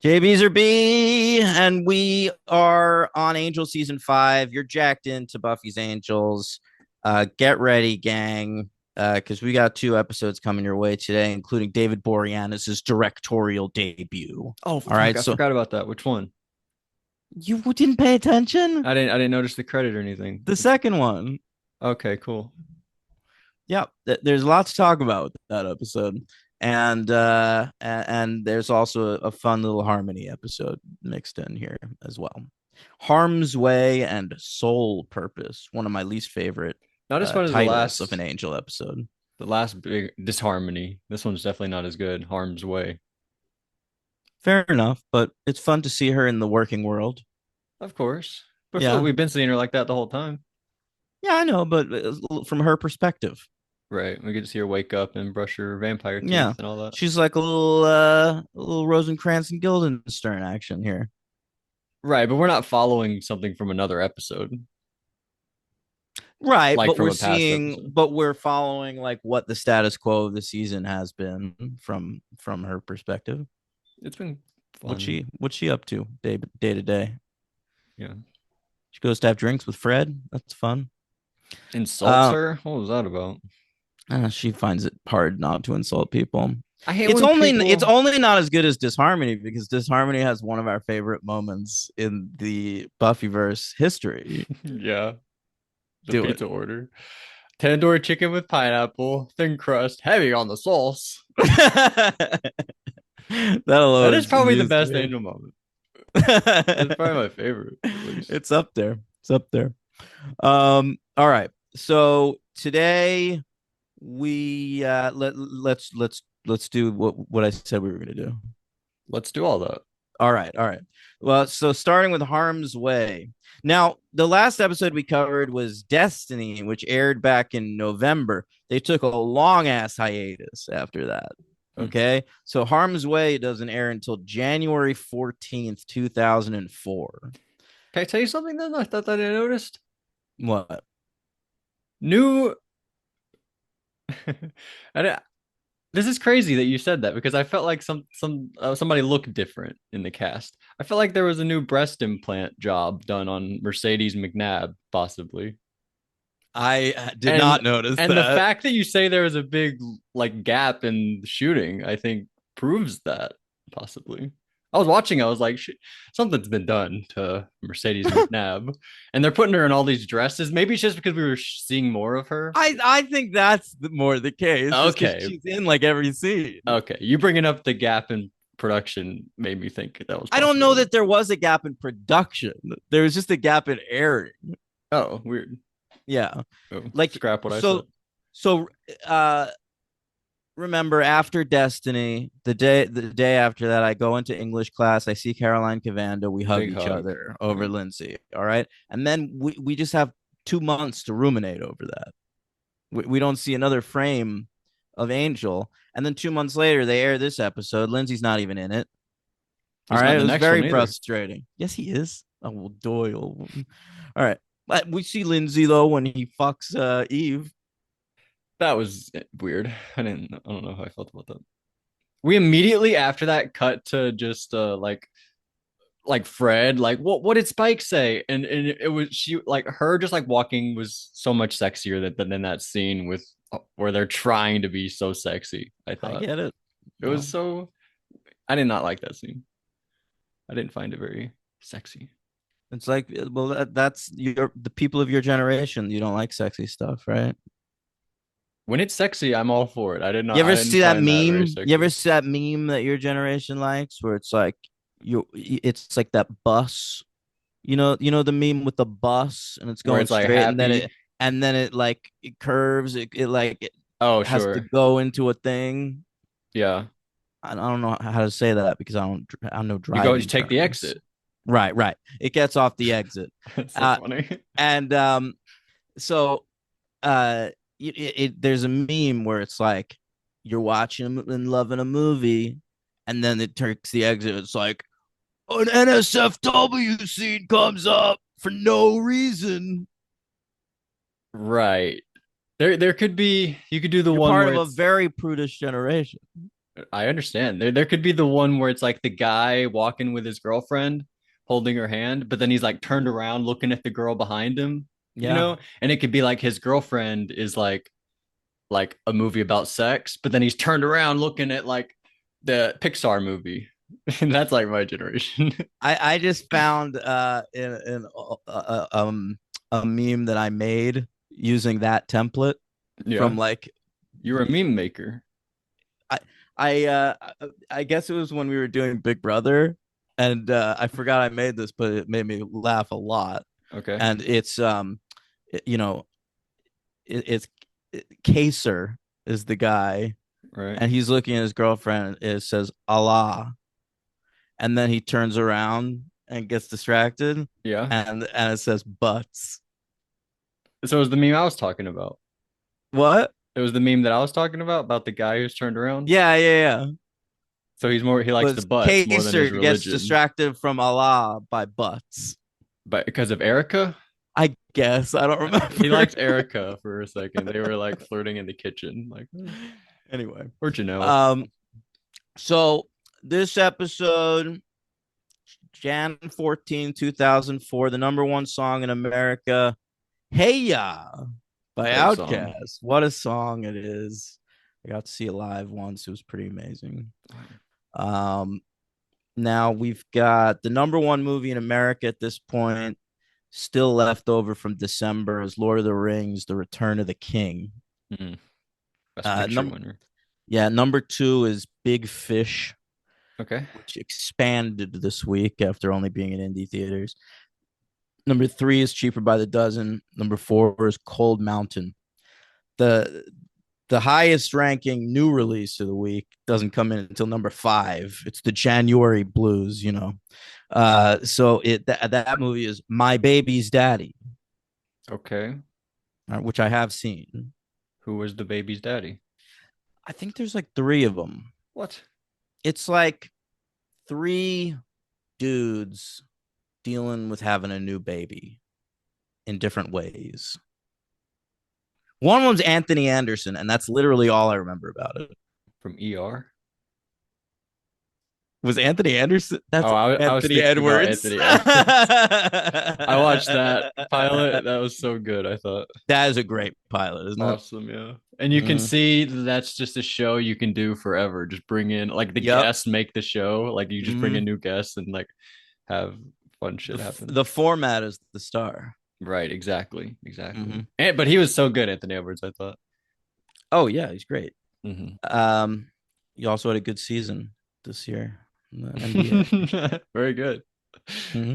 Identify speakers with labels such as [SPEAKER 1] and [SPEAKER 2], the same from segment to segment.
[SPEAKER 1] JB's or B, and we are on Angel season 5. You're jacked into Buffy's Angels. Get ready, gang, because we got 2 episodes coming your way today, including David Boreanaz's directorial debut.
[SPEAKER 2] Oh
[SPEAKER 1] All
[SPEAKER 2] fuck,
[SPEAKER 1] right,
[SPEAKER 2] I
[SPEAKER 1] so
[SPEAKER 2] forgot about that. Which one?
[SPEAKER 1] you didn't pay attention?
[SPEAKER 2] I didn't notice the credit or anything.
[SPEAKER 1] The second one.
[SPEAKER 2] Okay, cool.
[SPEAKER 1] Yeah, there's a lot to talk about with that episode. And there's also a fun little harmony episode mixed in here as well. Harm's Way and Soul Purpose, one of my least favorite
[SPEAKER 2] Not as fun as the
[SPEAKER 1] titles of an
[SPEAKER 2] last
[SPEAKER 1] Angel episode.
[SPEAKER 2] the last big disharmony. This one's definitely not as good. Harm's Way.
[SPEAKER 1] Fair enough, but it's fun to see her in the working world.
[SPEAKER 2] Of course. But I feel like
[SPEAKER 1] Yeah,
[SPEAKER 2] we've been seeing her like that the whole time.
[SPEAKER 1] yeah, I know, but from her perspective,
[SPEAKER 2] Right. We get to see her wake up and brush her vampire
[SPEAKER 1] yeah,
[SPEAKER 2] teeth and all that.
[SPEAKER 1] she's like a little Rosencrantz and Guildenstern action here.
[SPEAKER 2] Right, but we're not following something from another episode,
[SPEAKER 1] Right,
[SPEAKER 2] like
[SPEAKER 1] but
[SPEAKER 2] from
[SPEAKER 1] we're
[SPEAKER 2] a past
[SPEAKER 1] seeing,
[SPEAKER 2] episode.
[SPEAKER 1] but we're following like what the status quo of the season has been from her perspective.
[SPEAKER 2] It's been
[SPEAKER 1] What's
[SPEAKER 2] fun.
[SPEAKER 1] she up to day to day?
[SPEAKER 2] Yeah.
[SPEAKER 1] She goes to have drinks with Fred. That's fun.
[SPEAKER 2] Insults
[SPEAKER 1] Uh,
[SPEAKER 2] her? What was that about?
[SPEAKER 1] she finds it hard not to insult people.
[SPEAKER 2] I hate
[SPEAKER 1] It's
[SPEAKER 2] when
[SPEAKER 1] only it's
[SPEAKER 2] people
[SPEAKER 1] only not as good as Disharmony because Disharmony has one of our favorite moments in the Buffyverse history.
[SPEAKER 2] yeah. The
[SPEAKER 1] Do it.
[SPEAKER 2] pizza order. Tandoori chicken with pineapple, thin crust, heavy on the sauce.
[SPEAKER 1] That
[SPEAKER 2] That
[SPEAKER 1] alone
[SPEAKER 2] is probably the
[SPEAKER 1] amused
[SPEAKER 2] best
[SPEAKER 1] me.
[SPEAKER 2] Angel moment. It's probably my favorite, at least.
[SPEAKER 1] It's up there. It's up there. All right. So today we let's do what I said we were gonna do.
[SPEAKER 2] Let's do all that.
[SPEAKER 1] All right, all right. Well, so starting with Harm's Way. Now, the last episode we covered was Destiny, which aired back in November. They took a long ass hiatus after that.
[SPEAKER 2] Hmm.
[SPEAKER 1] Okay. So Harm's Way doesn't air until January 14th, 2004.
[SPEAKER 2] Can I tell you something then? I thought that I noticed.
[SPEAKER 1] What?
[SPEAKER 2] New. I don't- this is crazy that you said that because I felt like somebody looked different in the cast. I felt like there was a new breast implant job done on Mercedes McNabb, possibly.
[SPEAKER 1] I did
[SPEAKER 2] And
[SPEAKER 1] not notice
[SPEAKER 2] and the
[SPEAKER 1] that.
[SPEAKER 2] fact that you say there was a big like gap in the shooting, I think proves that possibly. I was watching, I was like, something's been done to Mercedes McNabb, and they're putting her in all these dresses. Maybe it's just because we were seeing more of her.
[SPEAKER 1] I think that's more the case, just because
[SPEAKER 2] Okay,
[SPEAKER 1] she's in like every scene.
[SPEAKER 2] okay, you bringing up the gap in production made me think that was
[SPEAKER 1] I don't know
[SPEAKER 2] possible.
[SPEAKER 1] that there was a gap in production. There was just a gap in airing.
[SPEAKER 2] Oh, weird.
[SPEAKER 1] Yeah.
[SPEAKER 2] Oh,
[SPEAKER 1] Like
[SPEAKER 2] scrap what I said.
[SPEAKER 1] so so uh remember after Destiny, the day after that, I go into English class, I see Caroline Cavanda, we hug
[SPEAKER 2] Big
[SPEAKER 1] each
[SPEAKER 2] hug.
[SPEAKER 1] other
[SPEAKER 2] Yeah.
[SPEAKER 1] over Lindsay. All right. And then we just have 2 months to ruminate over that. We don't see another frame of Angel. And then 2 months later, they air this episode. Lindsay's not even in it. All
[SPEAKER 2] He's not
[SPEAKER 1] right.
[SPEAKER 2] in
[SPEAKER 1] It
[SPEAKER 2] the
[SPEAKER 1] was
[SPEAKER 2] next one
[SPEAKER 1] very
[SPEAKER 2] either.
[SPEAKER 1] frustrating. Yes, he is. Oh, well, Doyle. All right. But we see Lindsay, though, when he fucks Eve.
[SPEAKER 2] That was weird. I don't know how I felt about that. We immediately after that cut to just like Fred, like what did Spike say? And it was she like her just like walking was so much sexier than that scene with where they're trying to be so sexy. I
[SPEAKER 1] I
[SPEAKER 2] thought
[SPEAKER 1] get it.
[SPEAKER 2] it
[SPEAKER 1] Yeah.
[SPEAKER 2] was so I did not like that scene. I didn't find it very sexy.
[SPEAKER 1] It's like, well, that's the people of your generation. You don't like sexy stuff, right?
[SPEAKER 2] When it's sexy, I'm all for it.
[SPEAKER 1] You
[SPEAKER 2] I
[SPEAKER 1] ever
[SPEAKER 2] didn't
[SPEAKER 1] see that
[SPEAKER 2] find that very
[SPEAKER 1] meme? You ever
[SPEAKER 2] sexy.
[SPEAKER 1] see that meme that your generation likes, where it's like it's like that bus. You know the meme with the bus, and it's
[SPEAKER 2] Where
[SPEAKER 1] going
[SPEAKER 2] it's like
[SPEAKER 1] straight,
[SPEAKER 2] happy.
[SPEAKER 1] and then it like it curves. It
[SPEAKER 2] Oh,
[SPEAKER 1] has to
[SPEAKER 2] sure.
[SPEAKER 1] go into a thing.
[SPEAKER 2] Yeah.
[SPEAKER 1] I don't know how to say that because I don't know
[SPEAKER 2] You
[SPEAKER 1] driving
[SPEAKER 2] take the
[SPEAKER 1] terms.
[SPEAKER 2] exit.
[SPEAKER 1] Right, right. It gets off the exit.
[SPEAKER 2] That's so
[SPEAKER 1] Uh,
[SPEAKER 2] funny.
[SPEAKER 1] and so there's a meme where it's like you're watching and loving a movie, and then it takes the exit. It's like an NSFW scene comes up for no reason.
[SPEAKER 2] Right. There could be you could do the
[SPEAKER 1] You're
[SPEAKER 2] one
[SPEAKER 1] part
[SPEAKER 2] where
[SPEAKER 1] of a
[SPEAKER 2] it's
[SPEAKER 1] very prudish generation.
[SPEAKER 2] I understand. There could be the one where it's like the guy walking with his girlfriend, holding her hand, but then he's like turned around looking at the girl behind him, you
[SPEAKER 1] Yeah.
[SPEAKER 2] know? And it could be like his girlfriend is like a movie about sex, but then he's turned around looking at like the Pixar movie. And that's like my generation.
[SPEAKER 1] I just found in a meme that I made using that template
[SPEAKER 2] Yeah.
[SPEAKER 1] from like
[SPEAKER 2] You're a meme maker.
[SPEAKER 1] I I guess it was when we were doing Big Brother, and I forgot I made this, but it made me laugh a lot.
[SPEAKER 2] Okay.
[SPEAKER 1] And it's you know, it's Kaser is the guy,
[SPEAKER 2] Right.
[SPEAKER 1] and he's looking at his girlfriend. It says Allah, and then he turns around and gets distracted,
[SPEAKER 2] Yeah.
[SPEAKER 1] and it says butts.
[SPEAKER 2] So it was the meme I was talking about.
[SPEAKER 1] What?
[SPEAKER 2] It was the meme that I was talking about the guy who's turned around.
[SPEAKER 1] Yeah, yeah, yeah.
[SPEAKER 2] So he likes the
[SPEAKER 1] Was
[SPEAKER 2] butts more than his
[SPEAKER 1] Kaser gets
[SPEAKER 2] religion.
[SPEAKER 1] distracted from Allah by butts?
[SPEAKER 2] But because of Erica,
[SPEAKER 1] I guess I don't
[SPEAKER 2] he
[SPEAKER 1] remember.
[SPEAKER 2] likes Erica for a second. They were like flirting in the kitchen, like
[SPEAKER 1] Anyway,
[SPEAKER 2] or Janelle.
[SPEAKER 1] um, so this episode, Jan 14, 2004, the number one song in America, "Hey Ya" by
[SPEAKER 2] Great song.
[SPEAKER 1] Outkast. What a song it is! I got to see it live once. It was pretty amazing. Um, Now we've got the number one movie in America at this point, still left over from December, is Lord of the Rings: The Return of the King.
[SPEAKER 2] Mm, Best
[SPEAKER 1] Uh,
[SPEAKER 2] picture
[SPEAKER 1] num-
[SPEAKER 2] winner.
[SPEAKER 1] yeah, number two is Big Fish,
[SPEAKER 2] Okay.
[SPEAKER 1] which expanded this week after only being in indie theaters. Number three is Cheaper by the Dozen. Number four is Cold Mountain. The the highest ranking new release of the week doesn't come in until number five. It's the January Blues, you know. So that movie is My Baby's Daddy,
[SPEAKER 2] Okay.
[SPEAKER 1] which I have seen.
[SPEAKER 2] Who was the baby's daddy?
[SPEAKER 1] I think there's like three of them.
[SPEAKER 2] What?
[SPEAKER 1] It's like three dudes dealing with having a new baby in different ways. One of them's Anthony Anderson, and that's literally all I remember about it.
[SPEAKER 2] From ER?
[SPEAKER 1] Was Anthony Anderson?
[SPEAKER 2] Oh,
[SPEAKER 1] That's
[SPEAKER 2] I was
[SPEAKER 1] Anthony
[SPEAKER 2] thinking about
[SPEAKER 1] Edwards.
[SPEAKER 2] Anthony Edwards. I watched that
[SPEAKER 1] That
[SPEAKER 2] pilot. That was so good, I thought.
[SPEAKER 1] is a great pilot, isn't it?
[SPEAKER 2] Awesome, yeah. And you can
[SPEAKER 1] Mm-hmm.
[SPEAKER 2] see that's just a show you can do forever. Just bring in like the
[SPEAKER 1] Yep.
[SPEAKER 2] guests make the show. Like you just bring
[SPEAKER 1] Mm-hmm.
[SPEAKER 2] in new guests and like have fun shit happen.
[SPEAKER 1] The format is the star.
[SPEAKER 2] Right, exactly. Exactly.
[SPEAKER 1] Mm-hmm.
[SPEAKER 2] And but he was so good, Anthony Edwards, I thought.
[SPEAKER 1] Oh yeah, he's great.
[SPEAKER 2] Hmm.
[SPEAKER 1] Um, you also had a good season this year in the NBA.
[SPEAKER 2] Very good.
[SPEAKER 1] Mm-hmm.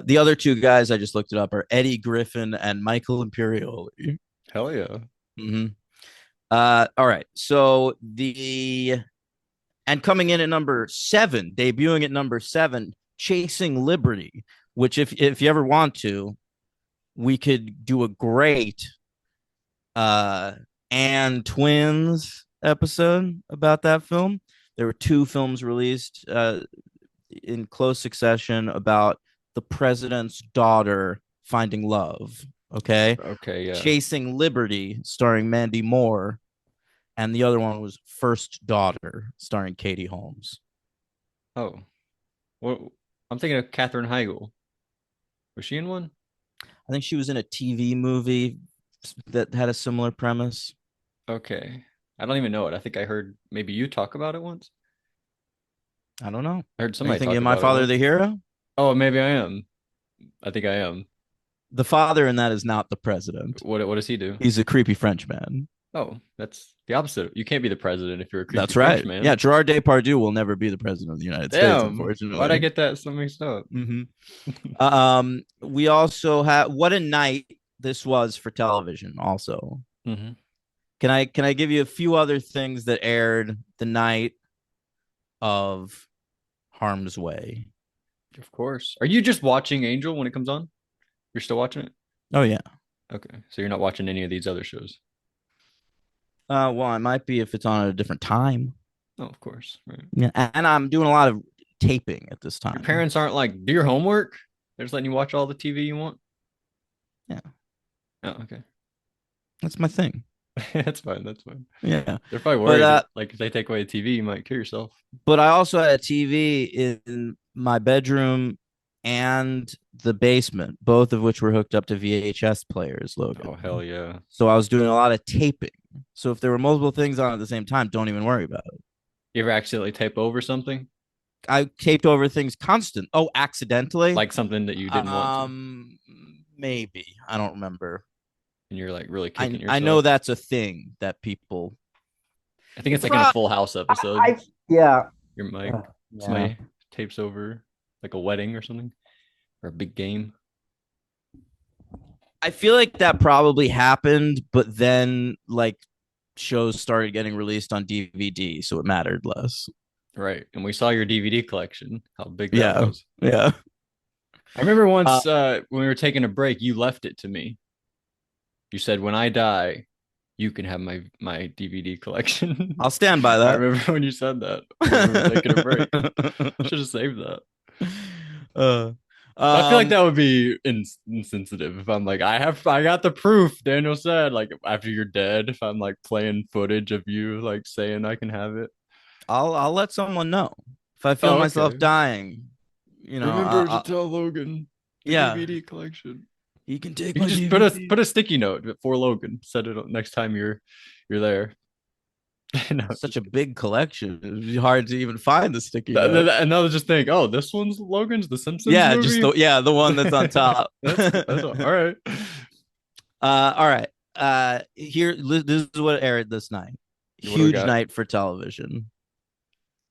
[SPEAKER 1] The other two guys I just looked it up are Eddie Griffin and Michael Imperioli.
[SPEAKER 2] Hell yeah.
[SPEAKER 1] Mm-hmm. All right. So the and coming in at number seven, debuting at number seven, Chasing Liberty, which if you ever want to, we could do a great and twins episode about that film. There were two films released in close succession about the president's daughter finding love. Okay.
[SPEAKER 2] Okay, yeah.
[SPEAKER 1] Chasing Liberty, starring Mandy Moore, and the other one was First Daughter, starring Katie Holmes.
[SPEAKER 2] Oh. What I'm thinking of Katherine Heigl. Was she in one?
[SPEAKER 1] I think she was in a TV movie that had a similar premise.
[SPEAKER 2] Okay. I don't even know it. I think I heard maybe you talk about it once.
[SPEAKER 1] I don't know.
[SPEAKER 2] I heard
[SPEAKER 1] Are you
[SPEAKER 2] somebody
[SPEAKER 1] thinking
[SPEAKER 2] talk
[SPEAKER 1] of My
[SPEAKER 2] about it
[SPEAKER 1] Father the
[SPEAKER 2] once.
[SPEAKER 1] Hero?
[SPEAKER 2] Oh, maybe I am. I think I am.
[SPEAKER 1] The father in that is not the president.
[SPEAKER 2] What does he do?
[SPEAKER 1] He's a creepy French man.
[SPEAKER 2] Oh, that's the opposite. You can't be the president if you're a creepy
[SPEAKER 1] That's
[SPEAKER 2] French
[SPEAKER 1] right.
[SPEAKER 2] man.
[SPEAKER 1] Yeah, Gerard Depardieu will never be the president of the United States,
[SPEAKER 2] Damn. Why'd I
[SPEAKER 1] unfortunately.
[SPEAKER 2] get that so mixed up?
[SPEAKER 1] Mm-hmm. We also have what a night this was for television. Also,
[SPEAKER 2] Hmm.
[SPEAKER 1] can I give you a few other things that aired the night of Harm's Way?
[SPEAKER 2] Of course. Are you just watching Angel when it comes on? You're still watching it?
[SPEAKER 1] Oh yeah.
[SPEAKER 2] Okay. So you're not watching any of these other shows.
[SPEAKER 1] Well, I might be if it's on at a different time.
[SPEAKER 2] Oh, of course. Right.
[SPEAKER 1] Yeah, and I'm doing a lot of taping at this
[SPEAKER 2] Your
[SPEAKER 1] time.
[SPEAKER 2] parents aren't like, do your homework. They're just letting you watch all the TV you want.
[SPEAKER 1] Yeah,
[SPEAKER 2] Oh, okay.
[SPEAKER 1] that's my thing.
[SPEAKER 2] That's fine. That's fine.
[SPEAKER 1] Yeah.
[SPEAKER 2] They're probably
[SPEAKER 1] But
[SPEAKER 2] worried like if they take away a TV, you might kill yourself.
[SPEAKER 1] I also had a TV in my bedroom and the basement, both of which were hooked up to VHS players,
[SPEAKER 2] Oh
[SPEAKER 1] Logan.
[SPEAKER 2] hell yeah.
[SPEAKER 1] So I was doing a lot of taping. So if there were multiple things on at the same time, don't even worry about it.
[SPEAKER 2] You ever accidentally tape over something?
[SPEAKER 1] I taped over things constant. Oh, accidentally?
[SPEAKER 2] Like something that you didn't want to,
[SPEAKER 1] Um, maybe. I don't remember.
[SPEAKER 2] and you're like really kicking
[SPEAKER 1] I know
[SPEAKER 2] yourself.
[SPEAKER 1] that's a thing that people.
[SPEAKER 2] I think it's like in a
[SPEAKER 1] Pro-
[SPEAKER 2] Full House episode.
[SPEAKER 1] I yeah.
[SPEAKER 2] Your mic,
[SPEAKER 1] Yeah.
[SPEAKER 2] somebody tapes over like a wedding or something, or a big game.
[SPEAKER 1] I feel like that probably happened, but then like shows started getting released on DVD, so it mattered less.
[SPEAKER 2] Right. And we saw your DVD collection, how big that
[SPEAKER 1] Yeah.
[SPEAKER 2] was.
[SPEAKER 1] Yeah.
[SPEAKER 2] I remember
[SPEAKER 1] Uh,
[SPEAKER 2] once when we were taking a break, you left it to me. You said, "When I die, you can have my DVD collection."
[SPEAKER 1] I'll stand by
[SPEAKER 2] I
[SPEAKER 1] that.
[SPEAKER 2] remember when you said that when we were taking a break. Should have saved that.
[SPEAKER 1] uh,
[SPEAKER 2] But I feel like
[SPEAKER 1] um,
[SPEAKER 2] that would be insensitive if I'm like, I got the proof. Daniel said, like after you're dead, if I'm like playing footage of you like saying I can have it.
[SPEAKER 1] I'll let someone know if I feel
[SPEAKER 2] Oh,
[SPEAKER 1] myself
[SPEAKER 2] okay.
[SPEAKER 1] dying. You know,
[SPEAKER 2] Remember to tell Logan the
[SPEAKER 1] yeah,
[SPEAKER 2] DVD collection.
[SPEAKER 1] he can take
[SPEAKER 2] You can
[SPEAKER 1] my
[SPEAKER 2] just
[SPEAKER 1] DVD.
[SPEAKER 2] put a sticky note for Logan. Set it next time you're there. No,
[SPEAKER 1] Such
[SPEAKER 2] just
[SPEAKER 1] a big collection. It'd be hard to even find the sticky note.
[SPEAKER 2] and they'll just think, oh, this one's Logan's The Simpsons
[SPEAKER 1] Yeah, just
[SPEAKER 2] movie.
[SPEAKER 1] the one that's on top.
[SPEAKER 2] That's cool. That's all right.
[SPEAKER 1] All right. Here, this is what aired this night.
[SPEAKER 2] What do we
[SPEAKER 1] Huge
[SPEAKER 2] got?
[SPEAKER 1] night for television.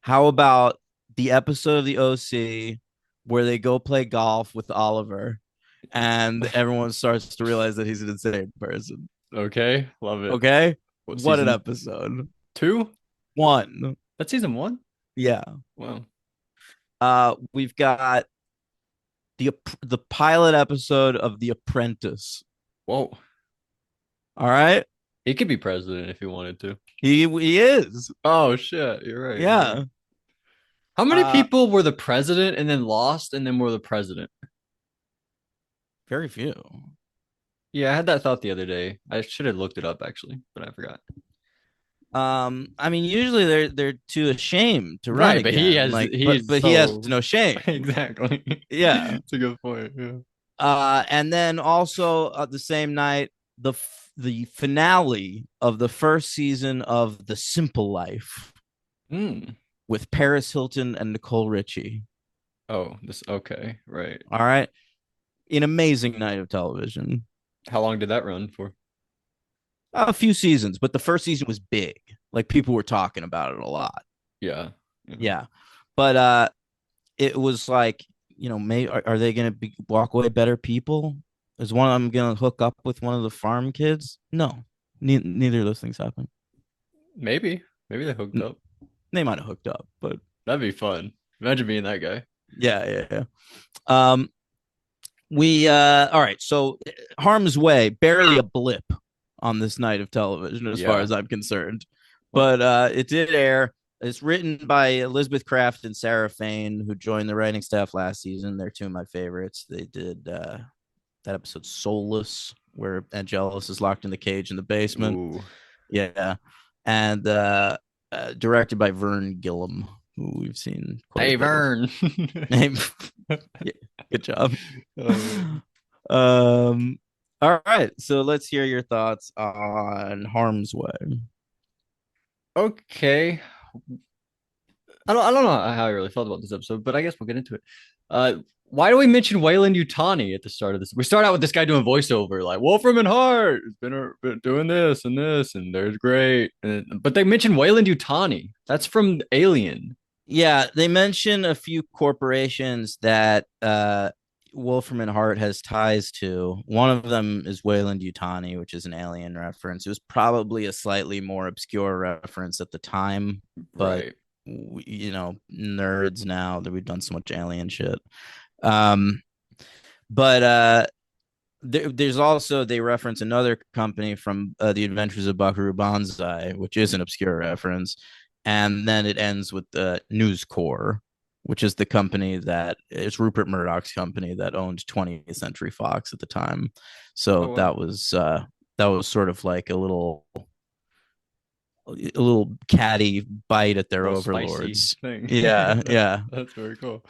[SPEAKER 1] How about the episode of the OC where they go play golf with Oliver, and everyone starts to realize that he's an insane person?
[SPEAKER 2] Okay, love it.
[SPEAKER 1] Okay,
[SPEAKER 2] What
[SPEAKER 1] what an
[SPEAKER 2] season
[SPEAKER 1] episode!
[SPEAKER 2] two?
[SPEAKER 1] One,
[SPEAKER 2] That's season one.
[SPEAKER 1] yeah.
[SPEAKER 2] Wow.
[SPEAKER 1] We've got the pilot episode of The Apprentice.
[SPEAKER 2] Whoa.
[SPEAKER 1] All right,
[SPEAKER 2] He could be president if he wanted to.
[SPEAKER 1] he is.
[SPEAKER 2] Oh shit, you're right. You're right.
[SPEAKER 1] Yeah.
[SPEAKER 2] How many
[SPEAKER 1] Uh,
[SPEAKER 2] people were the president and then lost and then were the president?
[SPEAKER 1] very few.
[SPEAKER 2] Yeah, I had that thought the other day. I should have looked it up actually, but I forgot.
[SPEAKER 1] I mean, usually they're too ashamed to run
[SPEAKER 2] Right, but
[SPEAKER 1] again. Like,
[SPEAKER 2] he's
[SPEAKER 1] but he has
[SPEAKER 2] so
[SPEAKER 1] no shame.
[SPEAKER 2] exactly.
[SPEAKER 1] Yeah.
[SPEAKER 2] It's a good point. Yeah.
[SPEAKER 1] And then also the same night, the finale of the first season of The Simple Life
[SPEAKER 2] Mm.
[SPEAKER 1] with Paris Hilton and Nicole Richie.
[SPEAKER 2] Oh, this okay, right.
[SPEAKER 1] All right, an amazing night of television.
[SPEAKER 2] How long did that run for?
[SPEAKER 1] A few seasons, but the first season was big. Like people were talking about it a lot.
[SPEAKER 2] Yeah. Yeah.
[SPEAKER 1] Yeah, but it was like, maybe are they gonna walk away better people? Is one of them gonna hook up with one of the farm kids? No, neither of those things happen.
[SPEAKER 2] Maybe they hooked up.
[SPEAKER 1] They might have hooked up, but
[SPEAKER 2] That'd be fun. Imagine being that guy.
[SPEAKER 1] yeah, yeah, yeah. We all right. So Harm's Way, barely a blip on this night of television, as far
[SPEAKER 2] Yeah.
[SPEAKER 1] as I'm concerned.
[SPEAKER 2] Well,
[SPEAKER 1] But it did air. It's written by Elizabeth Craft and Sarah Fain, who joined the writing staff last season. They're two of my favorites. They did that episode Soulless, where Angelus is locked in the cage in the basement.
[SPEAKER 2] ooh.
[SPEAKER 1] Yeah. And directed by Vern Gillum, who we've seen quite
[SPEAKER 2] Hey
[SPEAKER 1] a bit of.
[SPEAKER 2] Vern.
[SPEAKER 1] Name. Yeah, good job.
[SPEAKER 2] Oh,
[SPEAKER 1] All right. So let's hear your thoughts on Harm's Way.
[SPEAKER 2] okay. I don't know how I really felt about this episode, but I guess we'll get into it. Why do we mention Wayland Utani at the start of this? We start out with this guy doing voiceover, like Wolfram and Hart has been doing this, and they're great. But they mention Wayland Utani. That's from Alien.
[SPEAKER 1] Yeah, they mention a few corporations that Wolfram and Hart has ties to. One of them is Wayland Utani, which is an Alien reference. It was probably a slightly more obscure reference at the time, but
[SPEAKER 2] Right.
[SPEAKER 1] nerds now that we've done so much Alien shit. Um, but there's also, they reference another company from The Adventures of Buckaroo Banzai, which is an obscure reference, and then it ends with the News Corps, which is the company that is Rupert Murdoch's company that owned 20th Century Fox at the time. So
[SPEAKER 2] Oh wow.
[SPEAKER 1] that was sort of like a little a little catty bite at their
[SPEAKER 2] Little spicy
[SPEAKER 1] overlords.
[SPEAKER 2] thing.
[SPEAKER 1] Yeah, yeah.
[SPEAKER 2] That's very cool.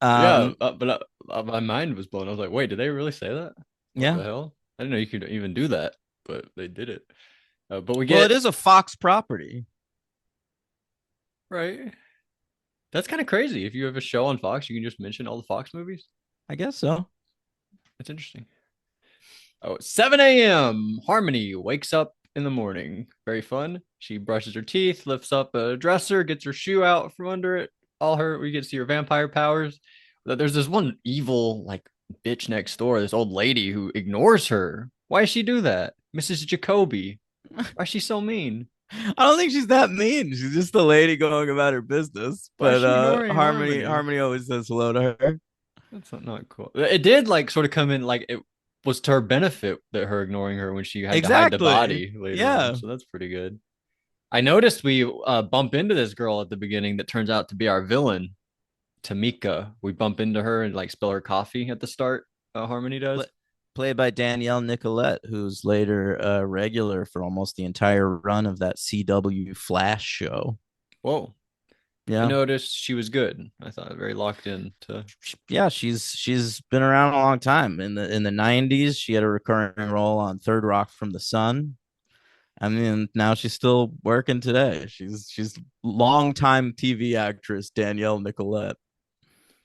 [SPEAKER 2] Yeah,
[SPEAKER 1] Um,
[SPEAKER 2] but my mind was blown. I was like, wait, did they really say that? What
[SPEAKER 1] yeah.
[SPEAKER 2] the hell? I didn't know you could even do that, but they did it. But we
[SPEAKER 1] Well,
[SPEAKER 2] get
[SPEAKER 1] it is a Fox property.
[SPEAKER 2] right. That's kind of crazy. If you have a show on Fox, you can just mention all the Fox movies.
[SPEAKER 1] I guess so.
[SPEAKER 2] That's interesting. Oh, 7 a.m. Harmony wakes up in the morning. Very fun. She brushes her teeth, lifts up a dresser, gets her shoe out from under it. We get to see her vampire powers. There's this one evil, like, bitch next door, this old lady who ignores her. Why does she do that? Mrs. Jacoby. Why is she so mean?
[SPEAKER 1] I don't think she's that mean. She's just a lady going about her business.
[SPEAKER 2] Why is
[SPEAKER 1] But
[SPEAKER 2] she ignoring
[SPEAKER 1] Harmony
[SPEAKER 2] Harmony?
[SPEAKER 1] Harmony always says hello to her.
[SPEAKER 2] That's not cool. It did like sort of come in like it was to her benefit that her ignoring her when she had to hide the
[SPEAKER 1] Exactly.
[SPEAKER 2] body later on.
[SPEAKER 1] Yeah.
[SPEAKER 2] So that's pretty good. I noticed we bump into this girl at the beginning that turns out to be our villain, Tamika. We bump into her and like spill her coffee at the start. Harmony
[SPEAKER 1] Pla
[SPEAKER 2] does.
[SPEAKER 1] Played by Danielle Nicolette, who's later a regular for almost the entire run of that CW Flash show.
[SPEAKER 2] Whoa. I
[SPEAKER 1] Yeah.
[SPEAKER 2] noticed she was good. I thought very locked in to.
[SPEAKER 1] Yeah, she's been around a long time. In the 90s, she had a recurring role on Third Rock from the Sun. I mean, now she's still working today. She's longtime TV actress Danielle Nicolette.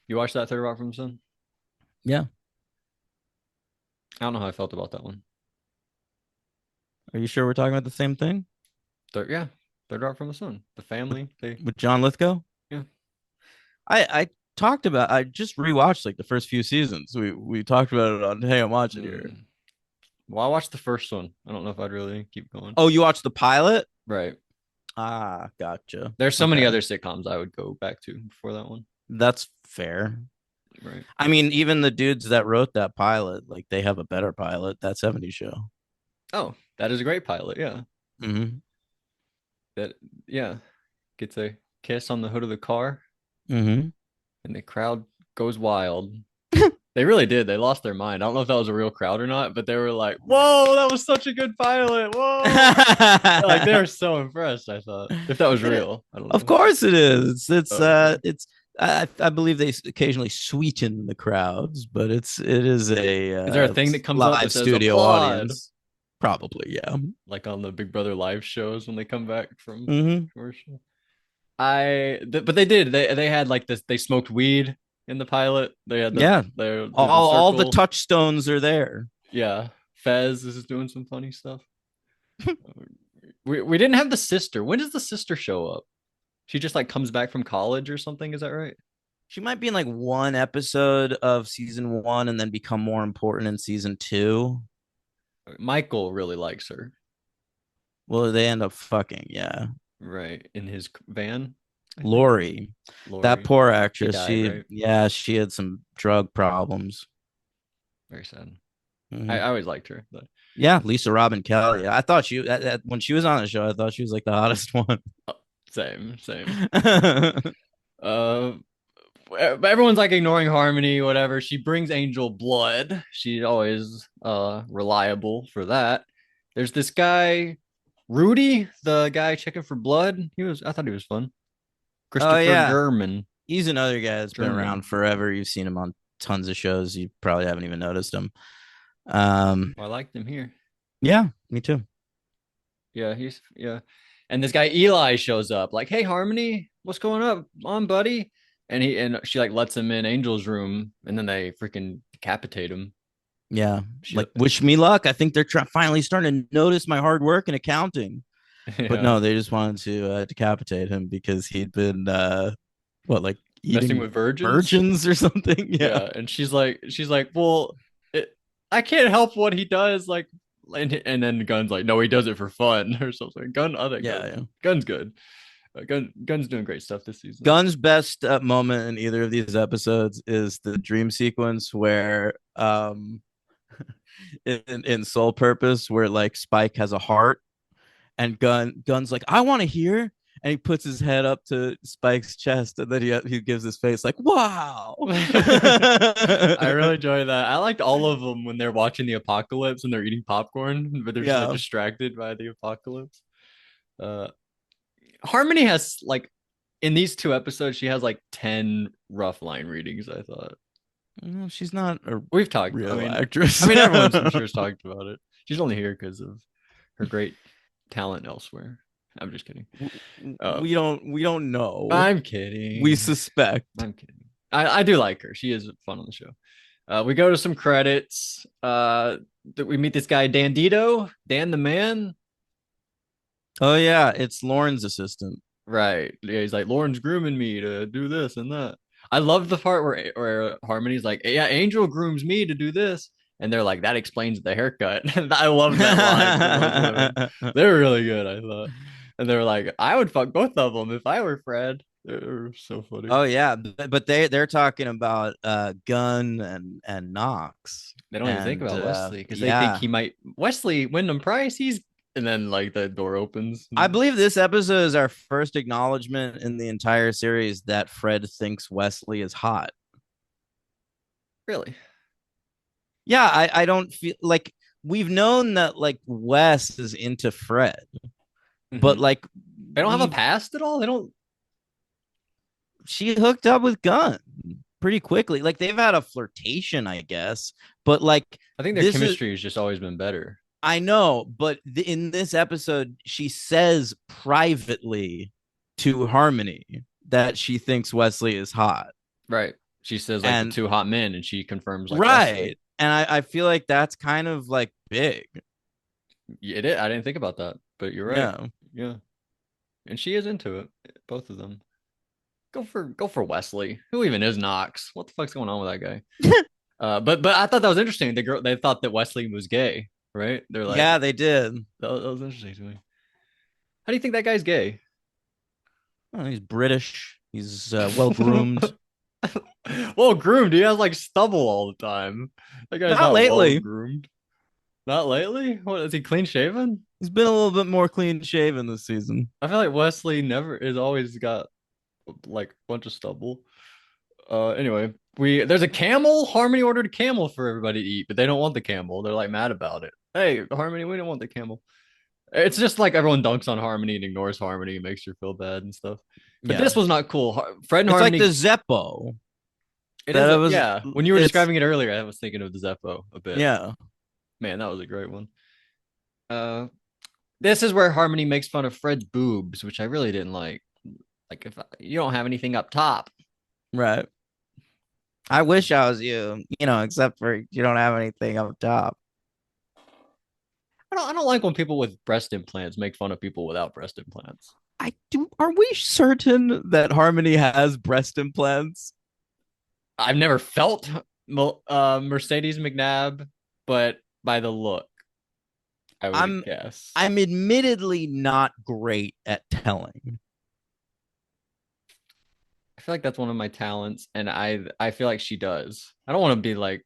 [SPEAKER 2] You watched that Third Rock from the Sun?
[SPEAKER 1] Yeah.
[SPEAKER 2] I don't know how I felt about that one.
[SPEAKER 1] Are you sure we're talking about the same thing
[SPEAKER 2] Yeah, Third Rock from the Sun. The family, they
[SPEAKER 1] with John Lithgow?
[SPEAKER 2] yeah.
[SPEAKER 1] I talked about. I just rewatched like the first few seasons. We talked about it on Hey, I'm watching here.
[SPEAKER 2] Mm. Well, I watched the first one. I don't know if I'd really keep going.
[SPEAKER 1] Oh, you watched the pilot?
[SPEAKER 2] Right.
[SPEAKER 1] Ah, gotcha.
[SPEAKER 2] There's so many
[SPEAKER 1] Okay,
[SPEAKER 2] other sitcoms I would go back to before that one.
[SPEAKER 1] that's fair.
[SPEAKER 2] Right.
[SPEAKER 1] I mean, even the dudes that wrote that pilot, like they have a better pilot. That '70s show.
[SPEAKER 2] Oh, that is a great pilot. Yeah.
[SPEAKER 1] Mm-hmm.
[SPEAKER 2] That yeah. Gets a kiss on the hood of the car
[SPEAKER 1] Mm-hmm.
[SPEAKER 2] and the crowd goes wild. They really did. They lost their mind. I don't know if that was a real crowd or not, but they were like, "Whoa, that was such a good pilot! Whoa!" Like they were so impressed. I thought if that was real, I don't
[SPEAKER 1] Of
[SPEAKER 2] know.
[SPEAKER 1] course it is.
[SPEAKER 2] Okay.
[SPEAKER 1] It's I believe they occasionally sweeten the crowds, but it is a
[SPEAKER 2] Is there a thing that comes up that
[SPEAKER 1] live
[SPEAKER 2] says
[SPEAKER 1] studio
[SPEAKER 2] applaud,
[SPEAKER 1] audience. Probably, yeah.
[SPEAKER 2] like on the Big Brother live shows when they come back from
[SPEAKER 1] Hmm.
[SPEAKER 2] commercial? But they did. They had like this. They smoked weed in the pilot. They had
[SPEAKER 1] Yeah.
[SPEAKER 2] there's a
[SPEAKER 1] All the
[SPEAKER 2] circle.
[SPEAKER 1] touchstones are there.
[SPEAKER 2] Yeah, Fez is doing some funny stuff. We didn't have the sister. When does the sister show up? She just like comes back from college or something. Is that right?
[SPEAKER 1] She might be in like one episode of season one and then become more important in season two.
[SPEAKER 2] Michael really likes her.
[SPEAKER 1] Well, they end up fucking, yeah.
[SPEAKER 2] Right in his van, I think.
[SPEAKER 1] Lori, that
[SPEAKER 2] Lori.
[SPEAKER 1] poor
[SPEAKER 2] She
[SPEAKER 1] actress,
[SPEAKER 2] died, right?
[SPEAKER 1] she had some drug problems.
[SPEAKER 2] Very sad. I
[SPEAKER 1] Mhm.
[SPEAKER 2] always liked her. But
[SPEAKER 1] Yeah, Lisa Robin Kelly. I thought when she was on the show, I thought she was like the hottest one.
[SPEAKER 2] oh, same. Uh, everyone's like ignoring Harmony, whatever. She brings Angel blood. She's always reliable for that. There's this guy, Rudy, the guy checking for blood. I thought he was fun.
[SPEAKER 1] Oh
[SPEAKER 2] Christopher
[SPEAKER 1] yeah,
[SPEAKER 2] German.
[SPEAKER 1] he's another guy that's been
[SPEAKER 2] German.
[SPEAKER 1] around forever. You've seen him on tons of shows. You probably haven't even noticed him. Um,
[SPEAKER 2] Well, I liked him here.
[SPEAKER 1] yeah, me too.
[SPEAKER 2] Yeah, yeah. And this guy Eli shows up, like, "Hey, Harmony, what's going on, buddy?" And she like lets him in Angel's room, and then they freaking decapitate him.
[SPEAKER 1] Yeah,
[SPEAKER 2] She,
[SPEAKER 1] like wish me luck. I think they're finally starting to notice my hard work in accounting. But
[SPEAKER 2] yeah,
[SPEAKER 1] no, they just wanted to decapitate him because he'd been what like
[SPEAKER 2] messing
[SPEAKER 1] eating
[SPEAKER 2] with virgins.
[SPEAKER 1] virgins or something. Yeah,
[SPEAKER 2] Yeah, and she's like, well, I can't help what he does. Like, and then Gun's like, no, he does it for fun or something.
[SPEAKER 1] yeah, yeah.
[SPEAKER 2] Gun's good. Gun's doing great stuff this season.
[SPEAKER 1] Gunn's best moment in either of these episodes is the dream sequence where in Soul Purpose where like Spike has a heart and Gun's like I want to hear and he puts his head up to Spike's chest and then he gives his face like wow.
[SPEAKER 2] I really enjoy that. I liked all of them when they're watching the apocalypse and they're eating popcorn, but they're just like
[SPEAKER 1] Yeah.
[SPEAKER 2] distracted by the apocalypse. Uh, Harmony has like in these two episodes, she has like 10 rough line readings, I thought.
[SPEAKER 1] Well, she's not a
[SPEAKER 2] We've talked.
[SPEAKER 1] real actress.
[SPEAKER 2] I mean, everyone's I'm sure has talked about it. She's only here because of her great talent elsewhere. I'm just kidding. Uh,
[SPEAKER 1] we don't know.
[SPEAKER 2] I'm
[SPEAKER 1] We
[SPEAKER 2] kidding.
[SPEAKER 1] suspect.
[SPEAKER 2] I'm kidding. I do like her. She is fun on the show. We go to some credits. We meet this guy Dan Dito, Dan the man.
[SPEAKER 1] Oh yeah, it's Lauren's assistant.
[SPEAKER 2] Right. Yeah, he's like Lauren's grooming me to do this and that. I love the part where Harmony's like, yeah, Angel grooms me to do this, and they're like, that explains the haircut. I love that line from those women. They're really good, I thought. And they were like, I would fuck both of them if I were Fred. They're so funny.
[SPEAKER 1] Oh yeah, but they're talking about Gunn and Knox.
[SPEAKER 2] They don't even think
[SPEAKER 1] And
[SPEAKER 2] about Wesley because they think
[SPEAKER 1] yeah.
[SPEAKER 2] he might Wesley Wyndham Price. He's and then like the door opens.
[SPEAKER 1] I believe this episode is our first acknowledgement in the entire series that Fred thinks Wesley is hot.
[SPEAKER 2] Really?
[SPEAKER 1] Yeah, I don't feel like we've known that like Wes is into Fred, but
[SPEAKER 2] Mm-hmm.
[SPEAKER 1] like
[SPEAKER 2] They don't have a
[SPEAKER 1] we've
[SPEAKER 2] past at all. They don't.
[SPEAKER 1] she hooked up with Gunn pretty quickly. Like they've had a flirtation, I guess, but like
[SPEAKER 2] I think their
[SPEAKER 1] this is
[SPEAKER 2] chemistry has just always been better.
[SPEAKER 1] I know, but in this episode, she says privately to Harmony that she thinks Wesley is hot.
[SPEAKER 2] Right. She says like the
[SPEAKER 1] And
[SPEAKER 2] two hot men, and she confirms like Wesley.
[SPEAKER 1] right. And I feel like that's kind of like big.
[SPEAKER 2] Yeah, it is. I didn't think about that, but you're right.
[SPEAKER 1] Yeah.
[SPEAKER 2] Yeah, and she is into it. Both of them. Go for Wesley. Who even is Knox? What the fuck's going on with that guy? But I thought that was interesting. The girl they thought that Wesley was gay, right? They're like
[SPEAKER 1] Yeah, they did.
[SPEAKER 2] that was interesting to me. How do you think that guy's gay?
[SPEAKER 1] Oh, he's British. He's well groomed.
[SPEAKER 2] Well groomed. He has like stubble all the time. That guy's
[SPEAKER 1] Not
[SPEAKER 2] not well
[SPEAKER 1] lately.
[SPEAKER 2] groomed. Not lately. What is he clean shaven?
[SPEAKER 1] He's been a little bit more clean shaven this season.
[SPEAKER 2] I feel like Wesley never is always got like a bunch of stubble. Anyway, we there's a camel. Harmony ordered a camel for everybody to eat, but they don't want the camel. They're like mad about it. Hey, Harmony, we don't want the camel. It's just like everyone dunks on Harmony and ignores Harmony and makes her feel bad and stuff. But
[SPEAKER 1] Yeah.
[SPEAKER 2] this was not cool. Fred and
[SPEAKER 1] It's like the
[SPEAKER 2] Harmony.
[SPEAKER 1] Zeppo
[SPEAKER 2] It is
[SPEAKER 1] that I was
[SPEAKER 2] yeah. When you were
[SPEAKER 1] it's
[SPEAKER 2] describing it earlier, I was thinking of the Zeppo a bit.
[SPEAKER 1] yeah.
[SPEAKER 2] Man, that was a great one. Uh, this is where Harmony makes fun of Fred's boobs, which I really didn't like. Like if you don't have anything up top,
[SPEAKER 1] Right. I wish I was you, except for you don't have anything up top.
[SPEAKER 2] I don't like when people with breast implants make fun of people without breast implants.
[SPEAKER 1] I do. Are we certain that Harmony has breast implants?
[SPEAKER 2] I've never felt Mercedes McNabb, but by the look, I would
[SPEAKER 1] I'm
[SPEAKER 2] guess.
[SPEAKER 1] I'm admittedly not great at telling.
[SPEAKER 2] I feel like that's one of my talents, and I feel like she does. I don't want to be like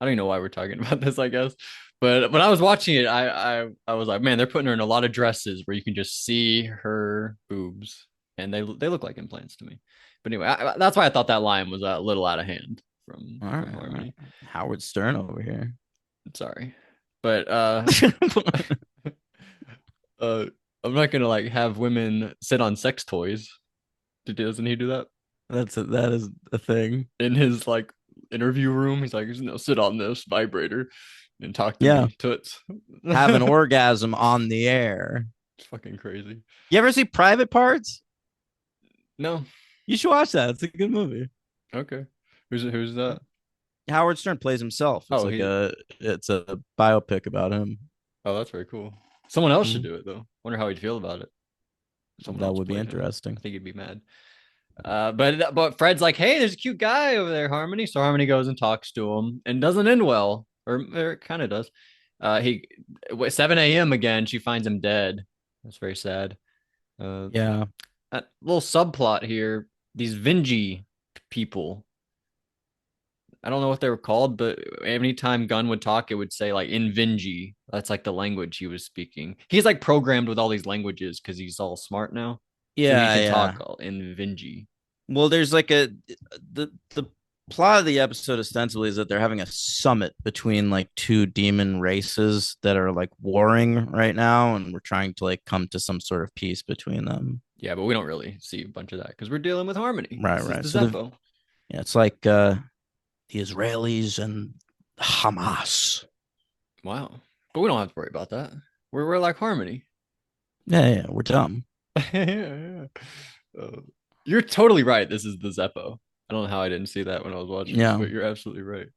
[SPEAKER 2] I don't even know why we're talking about this, I guess. But when I was watching it, I was like, man, they're putting her in a lot of dresses where you can just see her boobs, and they look like implants to me. But anyway, that's why I thought that line was a little out of hand
[SPEAKER 1] All
[SPEAKER 2] from
[SPEAKER 1] right, all right.
[SPEAKER 2] Harmony.
[SPEAKER 1] Howard Stern over here.
[SPEAKER 2] Sorry, but uh, I'm not gonna like have women sit on sex toys. Doesn't he do that
[SPEAKER 1] That is a thing.
[SPEAKER 2] in his like interview room? He's like, no, sit on this vibrator and talk to
[SPEAKER 1] Yeah,
[SPEAKER 2] me, toots.
[SPEAKER 1] have an orgasm on the air.
[SPEAKER 2] It's fucking crazy.
[SPEAKER 1] You ever see Private Parts?
[SPEAKER 2] No,
[SPEAKER 1] You should watch that. It's a good movie.
[SPEAKER 2] okay. Who's that?
[SPEAKER 1] Howard Stern plays himself.
[SPEAKER 2] Oh, he.
[SPEAKER 1] It's a biopic about him.
[SPEAKER 2] Oh, that's very cool. Someone else should
[SPEAKER 1] Mhm.
[SPEAKER 2] do it though. Wonder how he'd feel about it. Someone
[SPEAKER 1] That
[SPEAKER 2] else
[SPEAKER 1] would be
[SPEAKER 2] played him. I
[SPEAKER 1] interesting.
[SPEAKER 2] think he'd be mad. But Fred's like, hey, there's a cute guy over there, Harmony. So Harmony goes and talks to him, and doesn't end well, or it kind of does. He 7 a.m. again. She finds him dead. That's very sad. Uh,
[SPEAKER 1] Yeah.
[SPEAKER 2] a little subplot here. These Vingy people. I don't know what they were called, but anytime Gunn would talk, it would say like in Vingy. That's like the language he was speaking. He's like programmed with all these languages because he's all smart now. So he
[SPEAKER 1] Yeah,
[SPEAKER 2] can
[SPEAKER 1] yeah.
[SPEAKER 2] talk in Vingy.
[SPEAKER 1] Well, there's like the plot of the episode ostensibly is that they're having a summit between like two demon races that are like warring right now, and we're trying to like come to some sort of peace between them.
[SPEAKER 2] Yeah, but we don't really see a bunch of that because we're dealing with Harmony.
[SPEAKER 1] Right,
[SPEAKER 2] This is
[SPEAKER 1] right.
[SPEAKER 2] the
[SPEAKER 1] So the
[SPEAKER 2] Zeppo.
[SPEAKER 1] yeah, it's like the Israelis and Hamas.
[SPEAKER 2] Wow. But we don't have to worry about that. We're like Harmony.
[SPEAKER 1] Yeah, yeah, we're dumb.
[SPEAKER 2] Yeah. Uh, you're totally right. This is the Zeppo. I don't know how I didn't see that when I was watching it,
[SPEAKER 1] Yeah,
[SPEAKER 2] but you're absolutely right.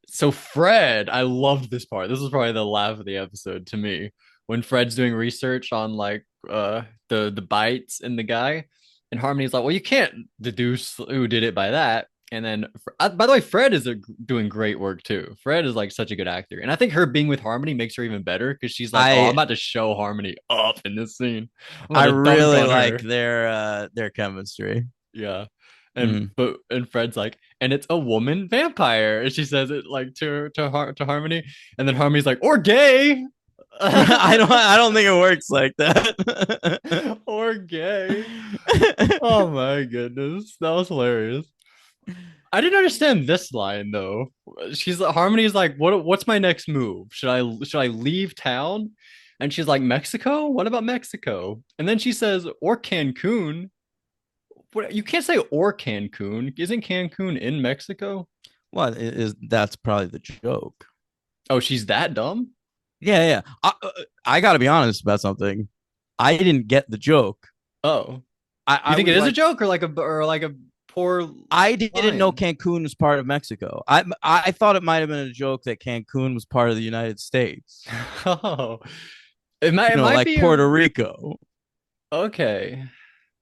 [SPEAKER 2] So Fred, I loved this part. This was probably the laugh of the episode to me when Fred's doing research on like the bites in the guy, and Harmony's like, "Well, you can't deduce who did it by that." And then, by the way, Fred is doing great work too. Fred is like such a good actor, and I think her being with Harmony makes her even better because she's like, "Oh, I'm
[SPEAKER 1] I
[SPEAKER 2] about to show Harmony up in this scene. I'm
[SPEAKER 1] I
[SPEAKER 2] about to dunk
[SPEAKER 1] really
[SPEAKER 2] on
[SPEAKER 1] like
[SPEAKER 2] her."
[SPEAKER 1] their chemistry.
[SPEAKER 2] Yeah.
[SPEAKER 1] Mm.
[SPEAKER 2] And Fred's like, and it's a woman vampire. And she says it like to Harmony. And then Harmony's like, or gay.
[SPEAKER 1] I don't think it works like that.
[SPEAKER 2] Or gay. Oh my goodness. That was hilarious. I didn't understand this line though. Harmony's like, what's my next move? Should I leave town? And she's like, Mexico? What about Mexico? And then she says, or Cancun. What, you can't say or Cancun. Isn't Cancun in Mexico?
[SPEAKER 1] What is that's probably the joke.
[SPEAKER 2] Oh, she's that dumb?
[SPEAKER 1] Yeah, yeah. I got to be honest about something. I didn't get the joke.
[SPEAKER 2] Oh. You
[SPEAKER 1] I
[SPEAKER 2] think it
[SPEAKER 1] was
[SPEAKER 2] is a
[SPEAKER 1] like,
[SPEAKER 2] joke or like a poor
[SPEAKER 1] I didn't know
[SPEAKER 2] line?
[SPEAKER 1] Cancun was part of Mexico. I thought it might have been a joke that Cancun was part of the United States.
[SPEAKER 2] Oh. It might
[SPEAKER 1] Like
[SPEAKER 2] be
[SPEAKER 1] Puerto Rico.
[SPEAKER 2] okay.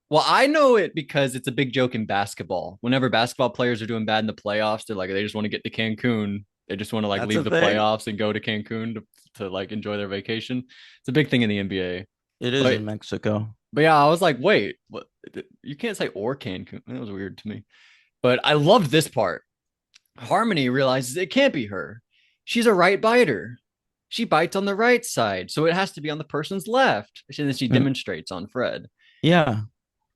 [SPEAKER 2] Well, I know it because it's a big joke in basketball. Whenever basketball players are doing bad in the playoffs, they just want to get to Cancun. They just want to like
[SPEAKER 1] That's
[SPEAKER 2] leave
[SPEAKER 1] a
[SPEAKER 2] the
[SPEAKER 1] thing.
[SPEAKER 2] playoffs and go to Cancun to like enjoy their vacation. It's a big thing in the NBA.
[SPEAKER 1] It is
[SPEAKER 2] But
[SPEAKER 1] in Mexico.
[SPEAKER 2] but yeah, I was like, wait, what? You can't say or Cancun. That was weird to me. But I loved this part. Harmony realizes it can't be her. She's a right biter. She bites on the right side, so it has to be on the person's left. And then she demonstrates on Fred.
[SPEAKER 1] Yeah.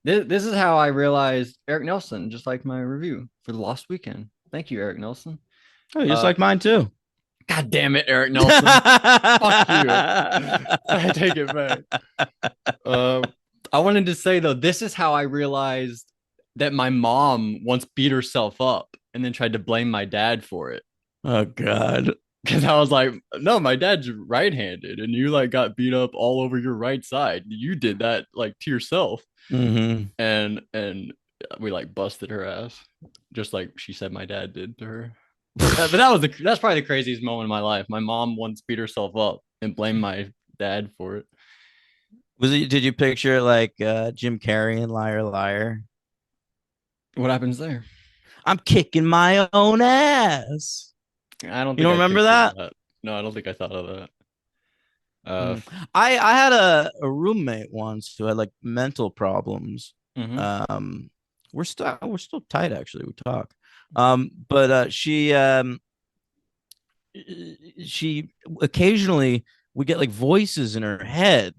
[SPEAKER 2] This is how I realized Eric Nelson, just like my review for the Lost Weekend. Thank you, Eric Nelson.
[SPEAKER 1] Oh, just
[SPEAKER 2] Uh,
[SPEAKER 1] like mine too.
[SPEAKER 2] God damn it, Eric Nelson. Fuck you. I take it back. Uh, I wanted to say though, this is how I realized that my mom once beat herself up and then tried to blame my dad for it.
[SPEAKER 1] Oh God.
[SPEAKER 2] Because I was like, no, my dad's right-handed, and you like got beat up all over your right side. You did that like to yourself,
[SPEAKER 1] Mm-hmm.
[SPEAKER 2] and we like busted her ass, just like she said my dad did to her. But that's probably the craziest moment of my life. My mom once beat herself up and blamed my dad for it.
[SPEAKER 1] Was it? Did you picture like Jim Carrey in Liar Liar?
[SPEAKER 2] What happens there?
[SPEAKER 1] I'm kicking my own ass.
[SPEAKER 2] I don't
[SPEAKER 1] You
[SPEAKER 2] think
[SPEAKER 1] don't
[SPEAKER 2] I
[SPEAKER 1] remember
[SPEAKER 2] pictured
[SPEAKER 1] that?
[SPEAKER 2] that. No, I don't think I thought of that. Uh,
[SPEAKER 1] Mm. I had a roommate once who had like mental problems.
[SPEAKER 2] mhm.
[SPEAKER 1] Um, we're still tight actually. We talk. But she occasionally would get like voices in her head,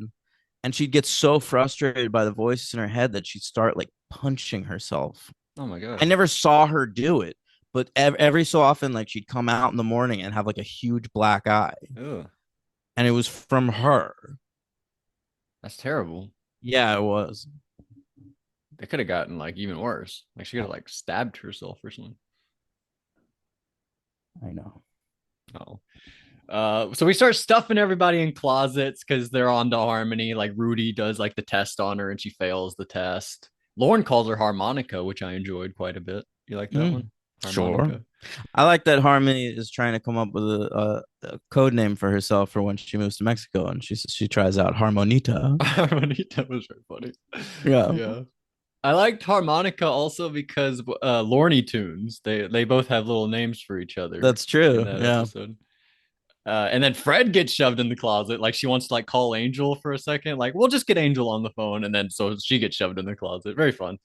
[SPEAKER 1] and she'd get so frustrated by the voices in her head that she'd start like punching herself.
[SPEAKER 2] Oh my
[SPEAKER 1] I
[SPEAKER 2] god.
[SPEAKER 1] never saw her do it, but every so often, like she'd come out in the morning and have like a huge black eye,
[SPEAKER 2] Ugh,
[SPEAKER 1] and it was from her.
[SPEAKER 2] that's terrible.
[SPEAKER 1] Yeah, it was.
[SPEAKER 2] They could have gotten like even worse. Like she could have like stabbed herself or something.
[SPEAKER 1] I know.
[SPEAKER 2] Oh. So we start stuffing everybody in closets because they're on to Harmony. Like Rudy does like the test on her and she fails the test. Lauren calls her harmonica, which I enjoyed quite a bit. You like that
[SPEAKER 1] Mm,
[SPEAKER 2] one?
[SPEAKER 1] sure.
[SPEAKER 2] Harmonica.
[SPEAKER 1] I like that Harmony is trying to come up with a code name for herself for when she moves to Mexico, and she tries out Harmonita.
[SPEAKER 2] Harmonica was very funny.
[SPEAKER 1] Yeah,
[SPEAKER 2] Yeah. I liked harmonica also because Lorny Tunes, they both have little names for each other
[SPEAKER 1] that's
[SPEAKER 2] in
[SPEAKER 1] true.
[SPEAKER 2] that
[SPEAKER 1] Yeah.
[SPEAKER 2] episode. And then Fred gets shoved in the closet. Like she wants to like call Angel for a second. Like we'll just get Angel on the phone, and then so she gets shoved in the closet. Very fun.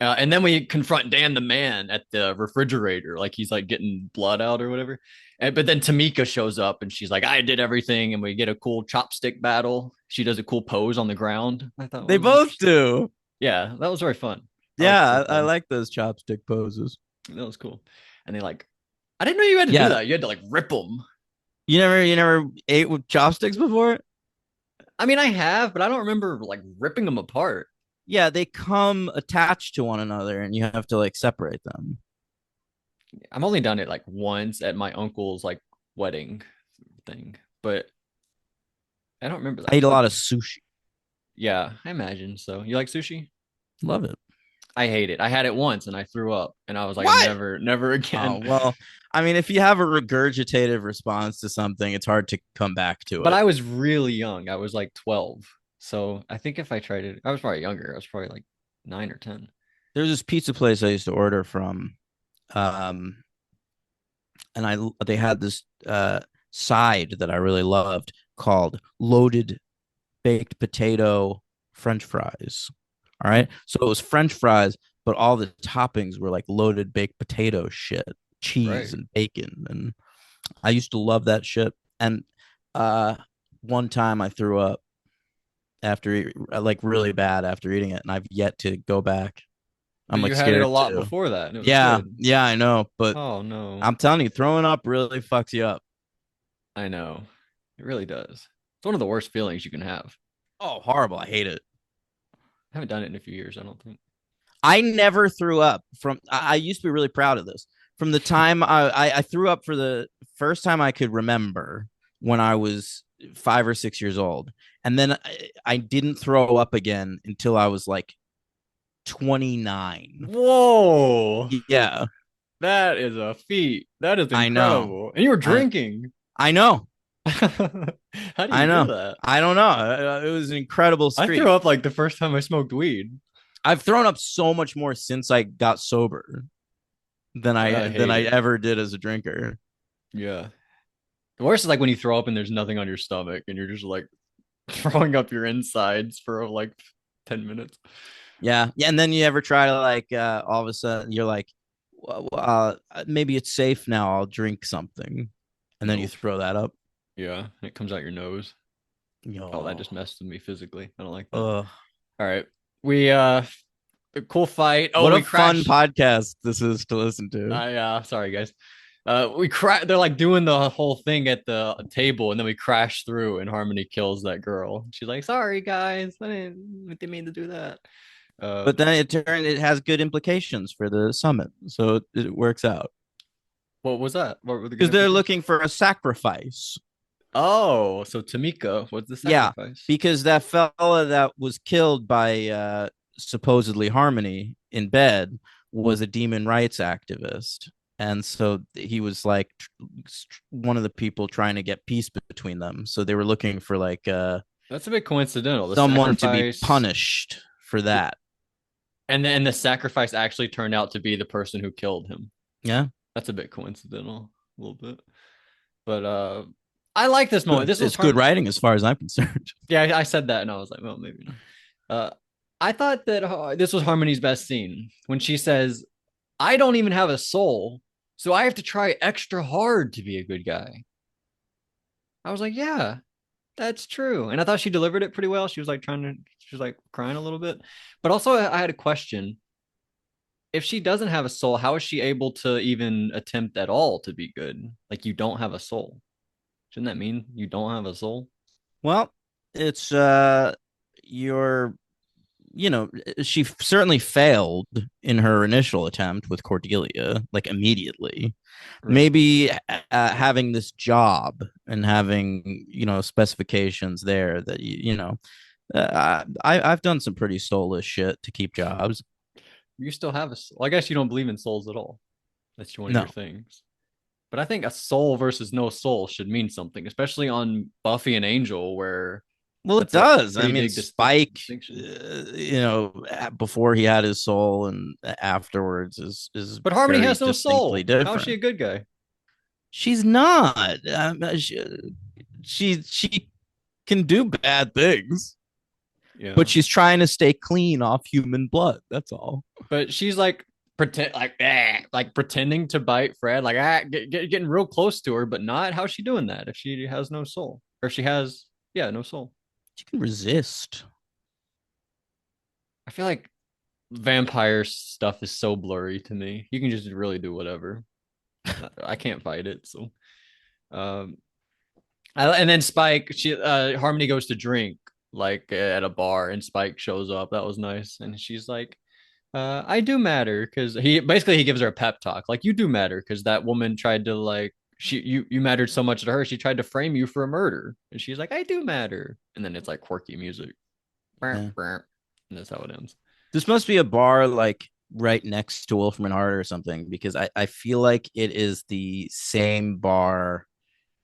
[SPEAKER 2] And then we confront Dan the man at the refrigerator, like he's like getting blood out or whatever. But then Tamika shows up and she's like, "I did everything," and we get a cool chopstick battle. She does a cool pose on the ground. I thought
[SPEAKER 1] They
[SPEAKER 2] was
[SPEAKER 1] both
[SPEAKER 2] interesting.
[SPEAKER 1] do.
[SPEAKER 2] Yeah, that was very fun. I liked
[SPEAKER 1] Yeah,
[SPEAKER 2] both of
[SPEAKER 1] I
[SPEAKER 2] them.
[SPEAKER 1] like those chopstick poses.
[SPEAKER 2] That was cool. And they like, I didn't know you had to do
[SPEAKER 1] Yeah,
[SPEAKER 2] that. You had to like rip them.
[SPEAKER 1] you never ate with chopsticks before?
[SPEAKER 2] I mean, I have, but I don't remember like ripping them apart.
[SPEAKER 1] Yeah, they come attached to one another and you have to like separate them.
[SPEAKER 2] I've only done it like once at my uncle's like wedding thing, but I don't remember
[SPEAKER 1] I
[SPEAKER 2] that.
[SPEAKER 1] eat a
[SPEAKER 2] But
[SPEAKER 1] lot of sushi.
[SPEAKER 2] yeah, I imagine so. You like sushi?
[SPEAKER 1] Love it.
[SPEAKER 2] I hate it. I had it once and I threw up, and I was like,
[SPEAKER 1] What?
[SPEAKER 2] never
[SPEAKER 1] Oh,
[SPEAKER 2] again.
[SPEAKER 1] well, I mean, if you have a regurgitative response to something, it's hard to come back to
[SPEAKER 2] But
[SPEAKER 1] it.
[SPEAKER 2] I was really young. I was like 12. So I think if I tried it, I was probably younger. I was probably like 9 or 10.
[SPEAKER 1] There's this pizza place I used to order from, um, and they had this side that I really loved called loaded baked potato French fries. All right, so it was French fries, but all the toppings were like loaded baked potato shit, cheese
[SPEAKER 2] Right.
[SPEAKER 1] and bacon, and I used to love that shit. And uh, one time I threw up after like really bad after eating it, and I've yet to go back. I'm
[SPEAKER 2] But
[SPEAKER 1] like
[SPEAKER 2] you had it a
[SPEAKER 1] scared
[SPEAKER 2] lot
[SPEAKER 1] to.
[SPEAKER 2] before that and it was
[SPEAKER 1] Yeah,
[SPEAKER 2] good.
[SPEAKER 1] yeah, I know, but
[SPEAKER 2] Oh no.
[SPEAKER 1] I'm telling you, throwing up really fucks you up.
[SPEAKER 2] I know. It really does. It's one of the worst feelings you can have.
[SPEAKER 1] Oh, horrible! I hate it.
[SPEAKER 2] I haven't done it in a few years, I don't think.
[SPEAKER 1] I never threw up from. I used to be really proud of this. From the time I threw up for the first time I could remember when I was 5 or 6 years old, and then I didn't throw up again until I was like 29.
[SPEAKER 2] Whoa.
[SPEAKER 1] Yeah,
[SPEAKER 2] That is a feat. That is
[SPEAKER 1] I know.
[SPEAKER 2] incredible. And you were
[SPEAKER 1] I
[SPEAKER 2] drinking.
[SPEAKER 1] I know.
[SPEAKER 2] How do you
[SPEAKER 1] I
[SPEAKER 2] do
[SPEAKER 1] know.
[SPEAKER 2] that?
[SPEAKER 1] I don't know. It was an incredible
[SPEAKER 2] I threw
[SPEAKER 1] streak.
[SPEAKER 2] up like the first time I smoked weed.
[SPEAKER 1] I've thrown up so much more since I got sober
[SPEAKER 2] I
[SPEAKER 1] than
[SPEAKER 2] hate
[SPEAKER 1] I
[SPEAKER 2] it.
[SPEAKER 1] ever did as a drinker.
[SPEAKER 2] Yeah. The worst is like when you throw up and there's nothing on your stomach and you're just like throwing up your insides for like 10 minutes.
[SPEAKER 1] Yeah. Yeah. And then you ever try to like all of a sudden you're like, well, maybe it's safe now. I'll drink something. And then you
[SPEAKER 2] Nope.
[SPEAKER 1] throw that up.
[SPEAKER 2] Yeah. It comes out your nose. Oh, that
[SPEAKER 1] Yo.
[SPEAKER 2] just messed with me physically. I don't like that.
[SPEAKER 1] Ugh.
[SPEAKER 2] All right. We a cool fight. Oh,
[SPEAKER 1] What a
[SPEAKER 2] we
[SPEAKER 1] fun
[SPEAKER 2] crashed.
[SPEAKER 1] podcast this is to listen to.
[SPEAKER 2] I sorry guys. We crash. They're like doing the whole thing at the table, and then we crash through, and Harmony kills that girl. She's like, "Sorry guys, I didn't mean to do that." Uh,
[SPEAKER 1] But then it has good implications for the summit. So it works out.
[SPEAKER 2] what was that? What were the good
[SPEAKER 1] Because they're
[SPEAKER 2] implications?
[SPEAKER 1] looking for a sacrifice.
[SPEAKER 2] Oh, so Tamika was the
[SPEAKER 1] Yeah,
[SPEAKER 2] sacrifice.
[SPEAKER 1] because that fella that was killed by supposedly Harmony in bed was a demon rights activist. And so he was like one of the people trying to get peace between them. So they were looking for like
[SPEAKER 2] That's a bit coincidental. The
[SPEAKER 1] someone to be
[SPEAKER 2] sacrifice,
[SPEAKER 1] punished for that.
[SPEAKER 2] and then the sacrifice actually turned out to be the person who killed him.
[SPEAKER 1] Yeah.
[SPEAKER 2] That's a bit coincidental, a little bit. But I like this moment. This was
[SPEAKER 1] It's good
[SPEAKER 2] Harm.
[SPEAKER 1] writing as far as I'm concerned.
[SPEAKER 2] Yeah, I said that, and I was like, well, maybe not. I thought that this was Harmony's best scene when she says, "I don't even have a soul, so I have to try extra hard to be a good guy." I was like, yeah, that's true, and I thought she delivered it pretty well. She was like crying a little bit, but also I had a question. If she doesn't have a soul, how is she able to even attempt at all to be good? Like you don't have a soul. Shouldn't that mean you don't have a soul?
[SPEAKER 1] Well, it's your she certainly failed in her initial attempt with Cordelia, like immediately.
[SPEAKER 2] Right.
[SPEAKER 1] Maybe having this job and having specifications there that I've done some pretty soulless shit to keep jobs.
[SPEAKER 2] You still have a soul. I guess you don't believe in souls at all. That's one of your
[SPEAKER 1] No,
[SPEAKER 2] things. But I think a soul versus no soul should mean something, especially on Buffy and Angel, where
[SPEAKER 1] well, it
[SPEAKER 2] that's a
[SPEAKER 1] does. I
[SPEAKER 2] pretty
[SPEAKER 1] mean,
[SPEAKER 2] big
[SPEAKER 1] Spike,
[SPEAKER 2] distinction.
[SPEAKER 1] before he had his soul and afterwards is
[SPEAKER 2] But Harmony
[SPEAKER 1] very
[SPEAKER 2] has no
[SPEAKER 1] distinctly
[SPEAKER 2] soul. How is she
[SPEAKER 1] different.
[SPEAKER 2] a good guy?
[SPEAKER 1] She's not. She can do bad things, but
[SPEAKER 2] Yeah.
[SPEAKER 1] she's trying to stay clean off human blood. That's all.
[SPEAKER 2] But she's like like pretending to bite Fred, like getting real close to her, but not. How's she doing that if she has no soul? Or if she has, yeah, no soul.
[SPEAKER 1] She can resist.
[SPEAKER 2] I feel like vampire stuff is so blurry to me. You can just really do whatever. I can't fight it. So um And then Spike, Harmony goes to drink like at a bar, and Spike shows up. That was nice, and she's like, I do matter because he gives her a pep talk, like you do matter because that woman tried to like you mattered so much to her, she tried to frame you for a murder, and she's like, I do matter, and then it's like quirky music, and
[SPEAKER 1] Yeah.
[SPEAKER 2] that's how it ends.
[SPEAKER 1] This must be a bar like right next to Wolfram Hart or something because I feel like it is the same bar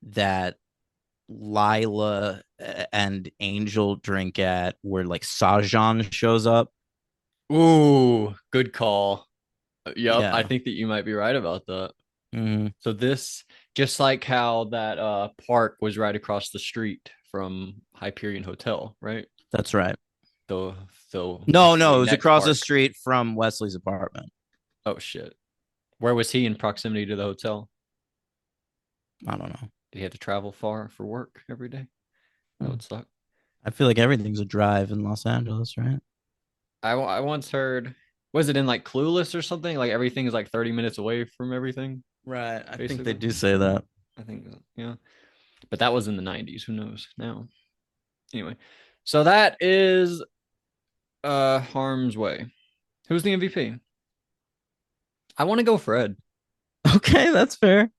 [SPEAKER 1] that Lila and Angel drink at where like Sajan shows up.
[SPEAKER 2] Ooh, good call. Yep, I
[SPEAKER 1] Yeah.
[SPEAKER 2] think that you might be right about that.
[SPEAKER 1] Mhm.
[SPEAKER 2] So this, just like how that park was right across the street from Hyperion Hotel, right?
[SPEAKER 1] That's right.
[SPEAKER 2] The
[SPEAKER 1] No, no,
[SPEAKER 2] the
[SPEAKER 1] it was
[SPEAKER 2] next
[SPEAKER 1] across the
[SPEAKER 2] park.
[SPEAKER 1] street from Wesley's apartment.
[SPEAKER 2] Oh shit. Where was he in proximity to the hotel?
[SPEAKER 1] I don't know.
[SPEAKER 2] Did he have to travel far for work every day? That
[SPEAKER 1] Hmm.
[SPEAKER 2] would suck.
[SPEAKER 1] I feel like everything's a drive in Los Angeles, right?
[SPEAKER 2] I once heard, was it in like Clueless or something? Like everything is like 30 minutes away from everything,
[SPEAKER 1] Right. I think they
[SPEAKER 2] basically.
[SPEAKER 1] do say that.
[SPEAKER 2] I think, yeah. But that was in the 90s. Who knows now? Anyway, so that is Harm's Way. Who's the MVP? I want to go Fred.
[SPEAKER 1] Okay, that's fair.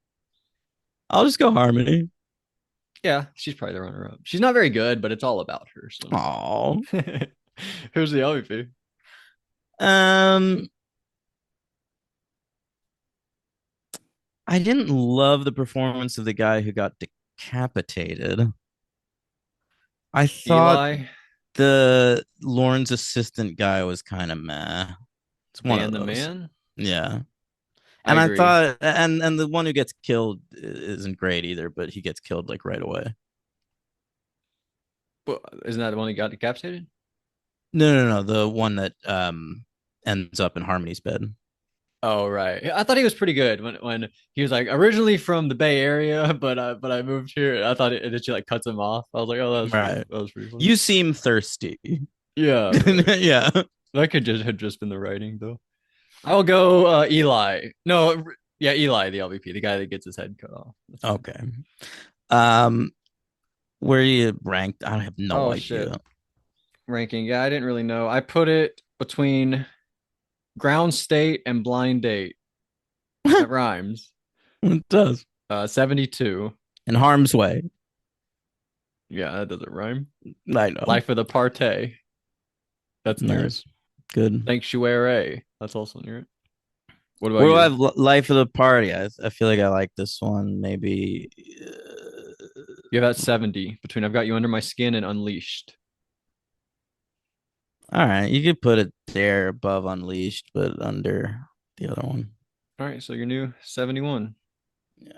[SPEAKER 1] I'll just go Harmony.
[SPEAKER 2] Yeah, she's probably the runner up. She's not very good, but it's all about her. So
[SPEAKER 1] Oh.
[SPEAKER 2] who's the MVP?
[SPEAKER 1] Um, I didn't love the performance of the guy who got decapitated. I thought
[SPEAKER 2] Eli,
[SPEAKER 1] the Lauren's assistant guy was kind of meh. It's one of
[SPEAKER 2] Dan the
[SPEAKER 1] those.
[SPEAKER 2] Man.
[SPEAKER 1] Yeah.
[SPEAKER 2] I
[SPEAKER 1] And I
[SPEAKER 2] agree.
[SPEAKER 1] thought and the one who gets killed isn't great either, but he gets killed like right away.
[SPEAKER 2] Well, isn't that the one that got decapitated?
[SPEAKER 1] No, no, no, the one that ends up in Harmony's bed.
[SPEAKER 2] Oh right. I thought he was pretty good when he was like originally from the Bay Area, but I moved here. I thought it she like cuts him off. I was like, oh,
[SPEAKER 1] Right.
[SPEAKER 2] that was pretty funny.
[SPEAKER 1] You seem thirsty.
[SPEAKER 2] Yeah, right.
[SPEAKER 1] Yeah.
[SPEAKER 2] That could just have just been the writing though. I will go Eli. No, yeah, Eli, the LVP, the guy that gets his head cut off. That's fine.
[SPEAKER 1] Okay. Um, where are you ranked? I have no
[SPEAKER 2] Oh shit.
[SPEAKER 1] idea.
[SPEAKER 2] Ranking. Yeah, I didn't really know. I put it between ground state and blind date. That rhymes.
[SPEAKER 1] It does.
[SPEAKER 2] 72.
[SPEAKER 1] In harm's way.
[SPEAKER 2] Yeah, that doesn't rhyme.
[SPEAKER 1] I know.
[SPEAKER 2] Life of the Partey. That's near it.
[SPEAKER 1] Nice. Good.
[SPEAKER 2] Sanctuary. That's also near it. What about
[SPEAKER 1] Where do I
[SPEAKER 2] you?
[SPEAKER 1] have life of the party? I feel like I like this one. Maybe.
[SPEAKER 2] You have that 70 between I've got you under my skin and unleashed.
[SPEAKER 1] All right, you could put it there above Unleashed, but under the other one.
[SPEAKER 2] All right, so your new 71.
[SPEAKER 1] Yeah.